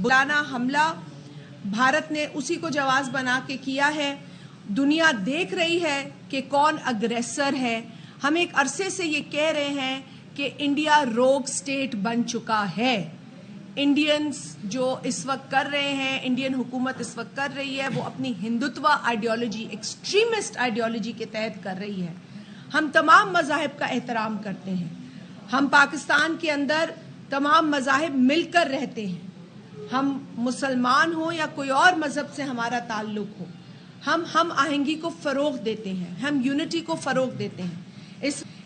बुलाना हमला भारत ने उसी को जवाब बना के किया है। दुनिया देख रही है कि कौन अग्रेसर है। हम एक अरसे से ये कह रहे हैं कि इंडिया रोग स्टेट बन चुका है। इंडियंस जो इस वक्त कर रहे हैं, इंडियन हुकूमत इस वक्त कर रही है, वो अपनी हिंदुत्व आइडियोलॉजी, एक्सट्रीमिस्ट आइडियोलॉजी के तहत कर रही है। हम तमाम मज़ाहिब का एहतराम करते हैं। हम पाकिस्तान के अंदर तमाम मज़ाहिब मिलकर रहते हैं। हम मुसलमान हो या कोई और मज़हब से हमारा ताल्लुक हो, हम आहंगी को फ़रोग़ देते हैं, हम यूनिटी को फ़रोग़ देते हैं।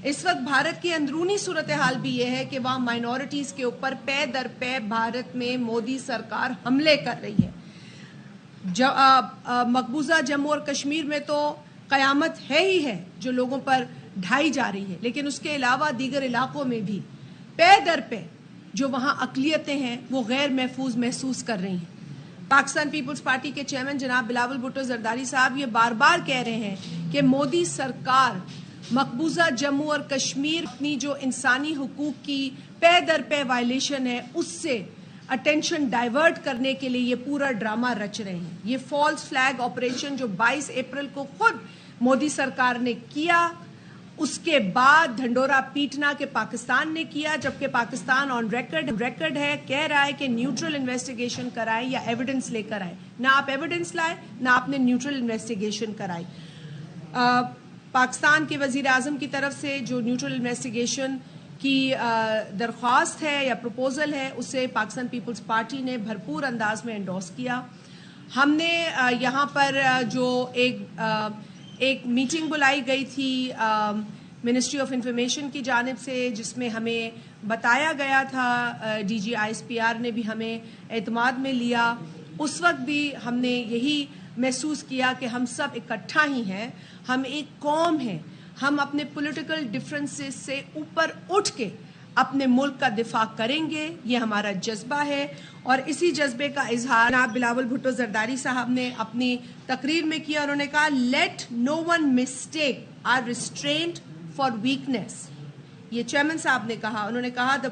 इस वक्त भारत की अंदरूनी सूरत हाल भी ये है कि वहाँ माइनॉरिटीज़ के ऊपर पे दर पे भारत में मोदी सरकार हमले कर रही है। मकबूजा जम्मू और कश्मीर में तो क़यामत है ही है जो लोगों पर ढाई जा रही है, लेकिन उसके अलावा दीगर इलाकों में भी पे दर पे जो वहाँ अक़लियतें हैं वो गैर महफूज महसूस कर रही हैं। पाकिस्तान पीपल्स पार्टी के चेयरमैन जनाब बिलावल भुट्टो जरदारी साहब ये बार बार कह रहे हैं कि मोदी सरकार मकबूजा जम्मू और कश्मीर अपनी जो इंसानी हुकूक की पे दर पे वायलेशन है उससे अटेंशन डाइवर्ट करने के लिए ये पूरा ड्रामा रच रहे हैं। ये फॉल्स फ्लैग ऑपरेशन जो 22 अप्रैल को खुद मोदी सरकार ने किया, उसके बाद ढंडोरा पीटना के पाकिस्तान ने किया, जबकि पाकिस्तान ऑन रिकॉर्ड है, कह रहा है कि न्यूट्रल इन्वेस्टिगेशन कराए या एविडेंस लेकर आए। ना आप एविडेंस लाए, ना आपने न्यूट्रल इन्वेस्टिगेशन कराई। पाकिस्तान के वज़ीर आज़म की तरफ से जो न्यूट्रल इन्वेस्टिगेशन की दरख्वास्त है या प्रपोजल है, उसे पाकिस्तान पीपल्स पार्टी ने भरपूर अंदाज में एंडोर्स किया। हमने यहाँ पर जो एक मीटिंग बुलाई गई थी मिनिस्ट्री ऑफ इंफॉर्मेशन की जानिब से, जिसमें हमें बताया गया था, DG ISPR ने भी हमें एतमाद में लिया। उस वक्त भी हमने यही महसूस किया कि हम सब इकट्ठा ही हैं, हम एक कौम हैं, हम अपने पॉलिटिकल डिफरेंसेस से ऊपर उठ के अपने मुल्क का दिफा करेंगे, ये हमारा जज्बा है। और इसी जज्बे का इजहार जनाब बिलावल भुट्टो जरदारी साहब ने अपनी तकरीर में किया। उन्होंने कहा, let no one mistake our restraint for weakness. ये चेयरमैन साहब ने कहा। उन्होंने कहा, the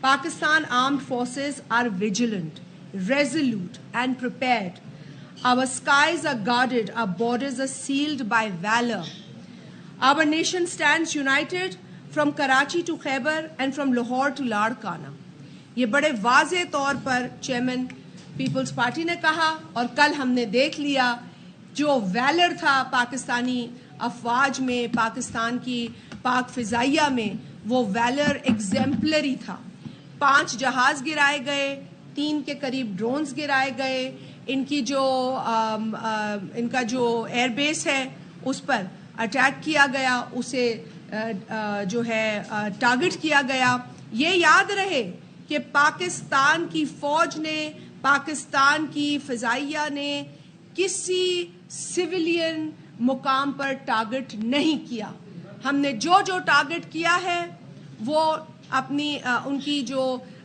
Pakistan armed forces are vigilant, resolute and prepared. Our skies are guarded, our borders are sealed by valor. Our nation stands united from Karachi to Khyber and from Lahore to Larkana. ये बड़े वाज़े तौर पर chairman peoples party ने कहा, और कल हमने देख लिया जो वैलर था पाकिस्तानी अफवाज में, पाकिस्तान की पाक फ़िज़ाइया में, वो वैलर एग्जेम्पलरी था। 5 जहाज़ गिराए गए, 3 के करीब ड्रोन्स गिराए गए। इनका जो एयरबेस है उस पर अटैक किया गया, उसे जो है टारगेट किया गया। ये याद रहे कि पाकिस्तान की फ़ौज ने, पाकिस्तान की फ़िज़ाइया ने किसी सिविलियन मुकाम पर टारगेट नहीं किया। हमने जो टारगेट किया है वो अपनी उनकी जो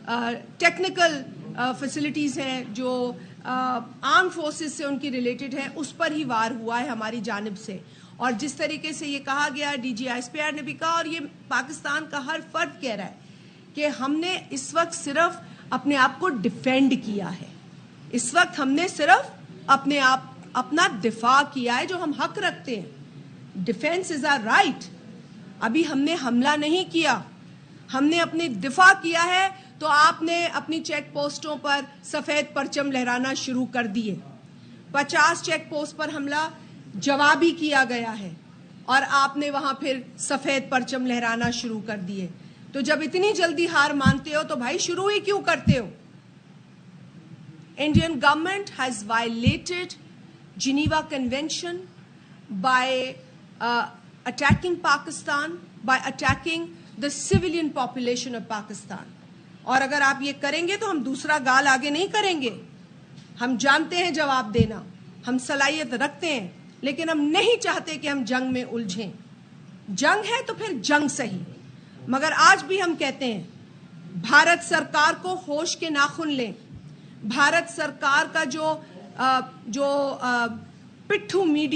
टेक्निकल फैसिलिटीज़ हैं, जो आर्म फोर्सेस से उनकी रिलेटेड है, उस पर ही वार हुआ है हमारी जानिब से। और जिस तरीके से ये कहा गया, DG ISPR ने भी कहा, और ये पाकिस्तान का हर फर्द कह रहा है कि हमने इस वक्त सिर्फ अपने आप को डिफेंड किया है। इस वक्त हमने सिर्फ अपना दिफा किया है, जो हम हक रखते हैं। Defence is our right. अभी हमने हमला नहीं किया, हमने अपनी दिफा किया है। तो आपने अपनी चेक पोस्टों पर सफ़ेद परचम लहराना शुरू कर दिए। 50 चेक पोस्ट पर हमला जवाबी किया गया है और आपने वहां फिर सफ़ेद परचम लहराना शुरू कर दिए। तो जब इतनी जल्दी हार मानते हो तो भाई शुरू ही क्यों करते हो? Indian government has violated Geneva Convention by attacking Pakistan, by attacking the civilian population of Pakistan. और अगर आप ये करेंगे तो हम दूसरा गाल आगे नहीं करेंगे। हम जानते हैं जवाब देना, हम सलाहियत रखते हैं, लेकिन हम नहीं चाहते कि हम जंग में उलझें। जंग है तो फिर जंग सही। मगर आज भी हम कहते हैं भारत सरकार को होश के नाखून लें। भारत सरकार का जो पिट्ठू मीडिया